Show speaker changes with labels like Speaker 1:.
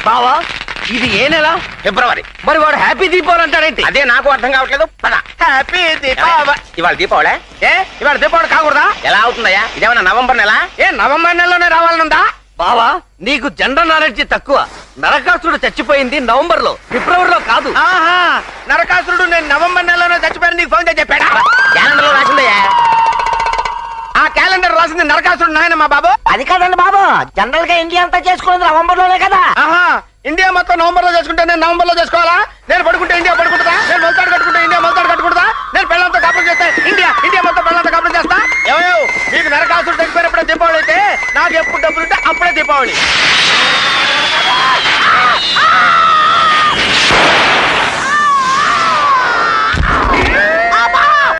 Speaker 1: బావా ఇది ఏ నెల?
Speaker 2: ఫిబ్రవరి.
Speaker 1: మరి వాడు హ్యాపీ దీపావళి అంటాడేంటి?
Speaker 2: అదే నాకు అర్థం కావట్లేదు. పద.
Speaker 1: హ్యాపీ దీపావళి.
Speaker 2: ఇవాళ దీపావళి
Speaker 1: ఏ ఇవాళ దీపావళి కాకూడదా?
Speaker 2: ఎలా అవుతుందయ్యా? ఇదేమన్నా నవంబర్ నెల?
Speaker 1: ఏ నవంబర్ నెలలోనే రావాలనుందా? బావా నీకు జనరల్ నాలెడ్జ్ తక్కువ. నరకాసురుడు చచ్చిపోయింది నవంబర్ లో, ఫిబ్రవరిలో కాదు. ఆహా నరకాసురుడు నేను నవంబర్ నెలలోనే చచ్చిపోయాను నీకు ఫోన్ చేసి చెప్పాడా?
Speaker 2: క్యాలెండర్ లో రాసిందయ్యా.
Speaker 1: ఆ క్యాలెండర్ రాసింది నరకాసురుడు నాయనమ్మా బాబు.
Speaker 3: అది కాదండి బాబు, జనరల్ గా ఇండియా అంతా చేసుకునేది నవంబర్ లోనే కదా.
Speaker 1: ఆహా ఇండియా మొత్తం నవంబర్ లో చేసుకుంటే నేను నవంబర్ లో చేసుకోవాలా? నేను పడుకుంటే ఇండియా పడుకుంటుందా? నేను మొలతాడు కట్టుకుంటే ఇండియా మొలతాడు